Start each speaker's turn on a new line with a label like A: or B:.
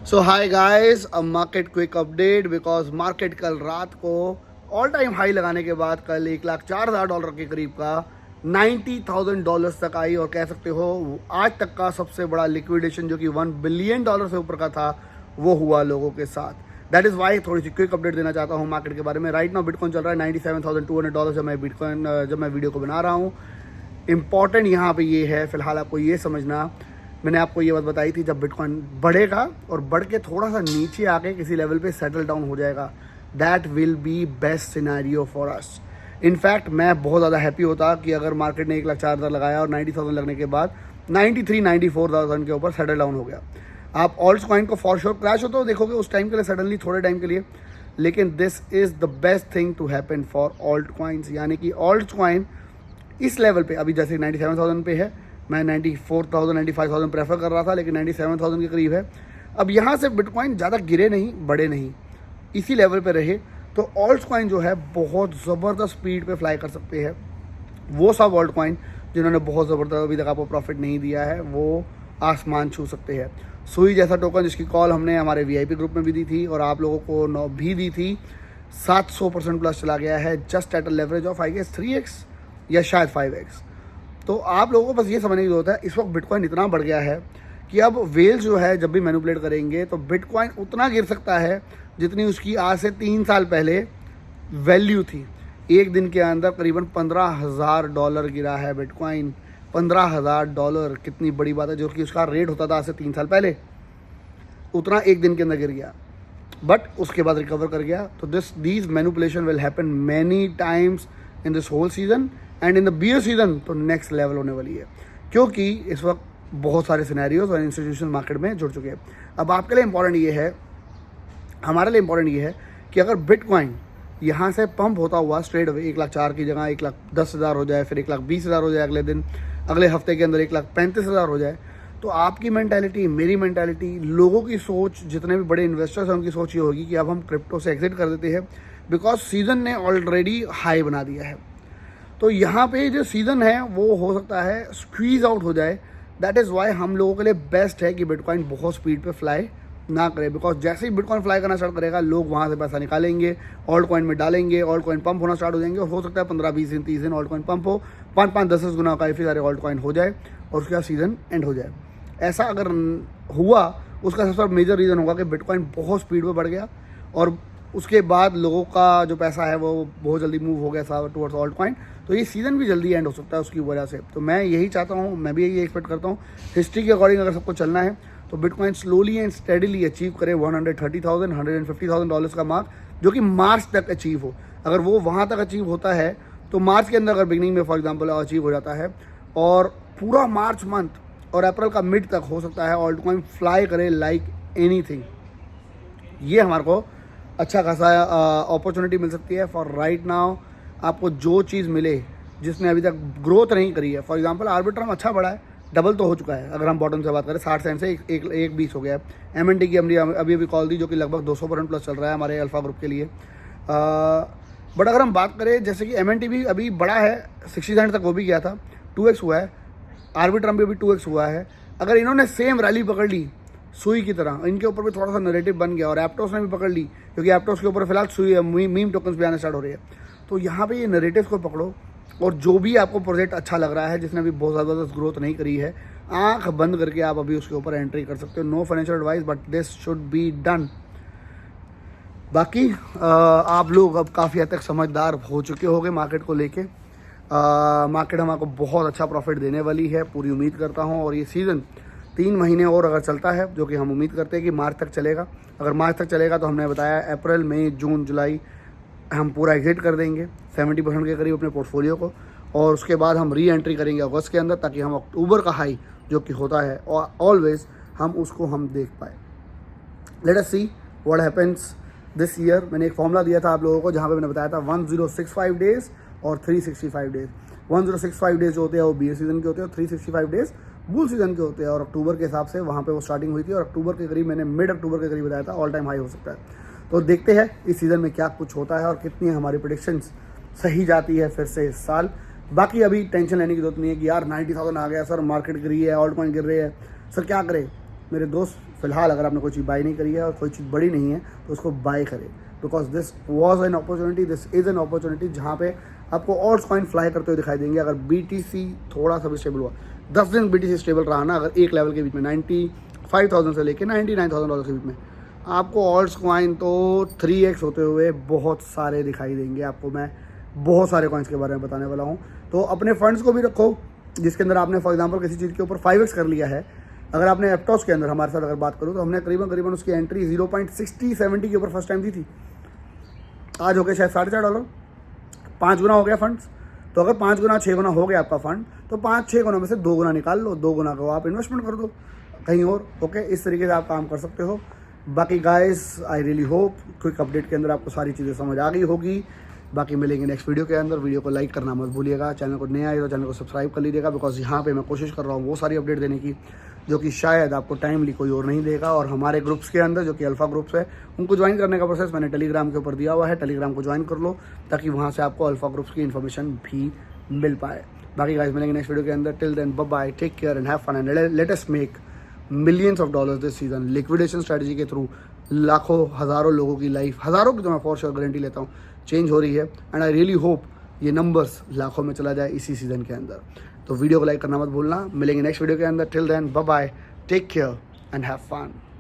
A: So hi guys, a market quick update because market कल रात को ऑल टाइम हाई लगाने के बाद कल 1,04,000 के करीब का $90,000 तक आई और कह सकते हो आज तक का सबसे बड़ा लिक्विडेशन जो कि $1 बिलियन से ऊपर का था वो हुआ लोगों के साथ। दैट इज़ वाई थोड़ी सी क्विक अपडेट देना चाहता हूँ मार्केट के बारे में। राइट नाउ बिटकॉइन चल रहा है $97,200 जब मैं वीडियो को बना रहा हूँ। इम्पॉर्टेंट यहाँ पे ये है, फिलहाल आपको ये समझना, मैंने आपको ये बात बताई थी, जब बिटकॉइन बढ़ेगा और बढ़ के थोड़ा सा नीचे आके किसी लेवल पे सेटल डाउन हो जाएगा, that will be best scenario for us. In fact मैं बहुत ज़्यादा हैप्पी होता कि अगर मार्केट ने 1,04,000 लगाया और 90,000 लगने के बाद 93,000-94,000 के ऊपर सेटल डाउन हो गया। आप ऑल्ट कॉइन को फॉर श्योर क्रैश होता हो देखोगे उस टाइम के लिए, सडनली थोड़े टाइम के लिए, लेकिन this is the best thing to happen for alt coins. यानी कि ऑल्ट कॉइन इस लेवल पे अभी जैसे 97,000 पे है, मैं 94,000 95,000 प्रेफर कर रहा था, लेकिन 97,000 के करीब है। अब यहाँ से बिटकॉइन ज़्यादा गिरे नहीं, बढ़े नहीं, इसी लेवल पे रहे तो ऑल्ट कॉइन जो है बहुत ज़बरदस्त स्पीड पे फ्लाई कर सकते हैं। वो सब ऑल्ट कॉइन जिन्होंने बहुत ज़बरदस्त अभी तक आपको प्रॉफिट नहीं दिया है वो आसमान छू सकते हैं। सुई जैसा टोकन जिसकी कॉल हमने हमारे VIP ग्रुप में भी दी थी और आप लोगों को भी दी थी, 700% प्लस चला गया है just at a leverage of I guess 3x या शायद 5x। तो आप लोगों को बस ये समझने की जरूरत है, इस वक्त बिटकॉइन इतना बढ़ गया है कि अब वेल्स जो है जब भी मैनिपुलेट करेंगे तो बिटकॉइन उतना गिर सकता है जितनी उसकी आज से 3 साल पहले वैल्यू थी। एक दिन के अंदर करीबन $15,000 गिरा है बिटकॉइन। $15,000 कितनी बड़ी बात है, जो कि उसका रेट होता था आज से 3 साल पहले, उतना एक दिन के अंदर गिर गया, बट उसके बाद रिकवर कर गया। तो these manipulation will happen many times in this whole season and in the bear season तो नेक्स्ट लेवल होने वाली है, क्योंकि इस वक्त बहुत सारे सिनेरियोज और इंस्टीट्यूशन मार्केट में जुड़ चुके हैं। अब आपके लिए इंपॉर्टेंट ये है, हमारे लिए इंपॉर्टेंट ये है कि अगर बिटकॉइन यहाँ से पंप होता हुआ स्ट्रेट अवे 1,04,000 की जगह 1,10,000 हो जाए, फिर 1,20,000 हो जाए, अगले हफ्ते के अंदर 1,35,000 हो जाए, तो आपकी मेंटालिटी, मेरी मेंटालिटी, लोगों की सोच, जितने भी बड़े इन्वेस्टर्स हैं उनकी सोच ये होगी कि अब हम क्रिप्टो से एग्जिट कर देते हैं बिकॉज सीज़न ने ऑलरेडी हाई बना दिया है। तो यहाँ पे जो सीज़न है वो हो सकता है स्क्वीज आउट हो जाए। दैट इज़ वाई हम लोगों के लिए बेस्ट है कि बिटकॉइन बहुत स्पीड पे फ्लाई ना करे, बिकॉज जैसे ही बिटकॉइन फ्लाई करना स्टार्ट करेगा लोग वहाँ से पैसा निकालेंगे, ऑल्ट कॉइन में डालेंगे, ऑल्ट कॉइन पंप होना स्टार्ट हो जाएंगे और हो सकता है 15-20 दिन 30 दिन ऑल्ट कॉइन पंप हो, 5-10 गुना काफ़ी सारे ऑल्ट कॉइन हो जाए और उसके बाद सीज़न एंड हो जाए। ऐसा अगर हुआ उसका सबसे मेजर रीज़न होगा कि बिटकॉइन बहुत स्पीड पे बढ़ गया और उसके बाद लोगों का जो पैसा है वो बहुत जल्दी मूव हो गया था टुवर्ड्स ऑल्ट कॉइन। तो ये सीज़न भी जल्दी एंड हो सकता है उसकी वजह से। तो मैं यही चाहता हूँ, मैं भी यही एक्सपेक्ट करता हूँ, हिस्ट्री के अकॉर्डिंग अगर सबको चलना है तो bitcoin slowly and steadily achieve करे $130,000 $150,000 का मार्क, जो कि मार्च तक अचीव हो। अगर वो वहाँ तक अचीव होता है तो मार्च के अंदर अगर बिगनिंग में फॉर एग्जांपल अचीव हो जाता है और पूरा मार्च मंथ और अप्रैल का मिड तक हो सकता है ऑल्ट कॉइन फ्लाई करे लाइक एनीथिंग। ये हमारे को अच्छा खासा अपॉर्चुनिटी मिल सकती है। फॉर राइट नाउ आपको जो चीज़ मिले जिसने अभी तक ग्रोथ नहीं करी है, फॉर एग्जांपल आर्बिट्रम अच्छा बढ़ा है, डबल तो हो चुका है अगर हम बॉटम से बात करें, 60 सेंट से एक 20 हो गया है। MNT की हमने अभी कॉल दी जो कि लगभग 200% प्लस चल रहा है हमारे अल्फा ग्रुप के लिए। बट अगर हम बात करें जैसे कि MNT भी अभी बड़ा है, 60 सेंट तक वो भी गया था, 2x हुआ है, आर्बिट्रम भी अभी 2x हुआ है। अगर इन्होंने सेम रैली पकड़ ली सुई की तरह, इनके ऊपर भी थोड़ा सा नैरेटिव बन गया और एप्टोस ने भी पकड़ ली, क्योंकि एप्टोस के ऊपर फिलहाल सुई मीम टोकन्स भी आने स्टार्ट हो रही है। तो यहाँ पे ये नैरेटिव को पकड़ो और जो भी आपको प्रोजेक्ट अच्छा लग रहा है जिसने अभी बहुत ज़बरदस्त ग्रोथ नहीं करी है, आंख बंद करके आप अभी उसके ऊपर एंट्री कर सकते हो। No financial advice but this should be done. बाकी आप लोग अब काफ़ी हद तक समझदार हो चुके होंगे मार्केट को लेके। मार्केट हमको बहुत अच्छा प्रॉफिट देने वाली है, पूरी उम्मीद करता हूँ। और ये सीज़न 3 महीने और अगर चलता है, जो कि हम उम्मीद करते हैं कि मार्च तक चलेगा, अगर मार्च तक चलेगा तो हमने बताया अप्रैल मई जून जुलाई हम पूरा एग्जिट कर देंगे 70% के करीब अपने पोर्टफोलियो को, और उसके बाद हम री एंट्री करेंगे अगस्त के अंदर, ताकि हम अक्टूबर का हाई जो कि होता है और ऑलवेज हम उसको हम देख पाए। Let us see what happens this year. मैंने एक फॉर्मूला दिया था आप लोगों को जहाँ पे मैंने बताया था 1065 डेज और 365 डेज। 1065 डेज जो होते हैं वो बियर सीजन के होते हैं और 365 डेज बुल सीजन के होते हैं। और अक्टूबर के हिसाब से वहाँ पे वो स्टार्टिंग हुई थी और अक्टूबर के करीब, मैंने मिड अक्टूबर के करीब बताया था ऑल टाइम हाई हो सकता है। तो देखते हैं इस सीज़न में क्या कुछ होता है और कितनी हमारी प्रेडिक्शंस सही जाती है फिर से इस साल। बाकी अभी टेंशन लेने की जरूरत नहीं है कि यार 90,000 आ गया सर, मार्केट गिरी है, ऑल्ट कॉइन गिर रही है, सर क्या करें। मेरे दोस्त फिलहाल अगर आपने कोई चीज़ बाई नहीं करी है और कोई चीज़ बड़ी नहीं है तो उसको बाय करें, because this was an opportunity, this is an opportunity जहाँ पे आपको ऑल्ट कॉइन फ्लाई करते हुए दिखाई देंगे। अगर BTC थोड़ा सा भी स्टेबल हुआ, 10 दिन BTC स्टेबल रहा ना, अगर एक लेवल के बीच में 95,000 से लेके $99,000 के बीच में, आपको ऑल्ट कॉइन तो 3x होते हुए बहुत सारे दिखाई देंगे। आपको मैं बहुत सारे कॉइन्स के बारे में बताने वाला हूँ। तो अपने फंड्स को भी रखो जिसके अंदर आपने फॉर एग्जांपल किसी चीज़ के ऊपर 5x कर लिया है। अगर आपने एप्टॉस के अंदर हमारे साथ अगर बात करूँ तो हमने करीबन उसकी एंट्री 0.6070 के ऊपर फर्स्ट टाइम दी थी। आज हो गया शायद $4.5, 5 गुना हो गया फंड्स। तो अगर 5 गुना 6 गुना हो गया आपका फंड, तो 5-6 गुना में से 2 गुना निकाल लो, 2 गुना को आप इन्वेस्टमेंट कर दो कहीं और। ओके, इस तरीके से आप काम कर सकते हो। बाकी guys, I really hope quick update के अंदर आपको सारी चीज़ें समझ आ गई होगी। बाकी मिलेंगे नेक्स्ट वीडियो के अंदर। वीडियो को लाइक करना मत भूलिएगा, चैनल को नया आए तो चैनल को सब्सक्राइब कर लीजिएगा, बिकॉज यहाँ पे मैं कोशिश कर रहा हूँ वो सारी अपडेट देने की जो कि शायद आपको टाइमली कोई और नहीं देगा। और हमारे ग्रुप्स के अंदर जो कि अल्फा ग्रुप्स है, उनको ज्वाइन करने का प्रोसेस मैंने टेलीग्राम के ऊपर दिया हुआ है। टेलीग्राम को ज्वाइन कर लो ताकि वहाँ से आपको अल्फा ग्रुप्स की इन्फॉर्मेशन भी मिल पाए। बाकी गाइस मिलेंगे नेक्स्ट वीडियो के अंदर। Till then bye bye, take care and have fun and let us make millions of dollars this season. Liquidation strategy के थ्रू लाखों हज़ारों लोगों की लाइफ, हज़ारों की तो मैं फॉर श्योर गारंटी लेता हूँ, चेंज हो रही है। एंड आई रियली होप ये नंबर्स लाखों में चला जाए इसी सीज़न के अंदर। तो वीडियो को लाइक करना मत भूलना। मिलेंगे नेक्स्ट वीडियो के अंदर। Till then bye bye, take care and have fun.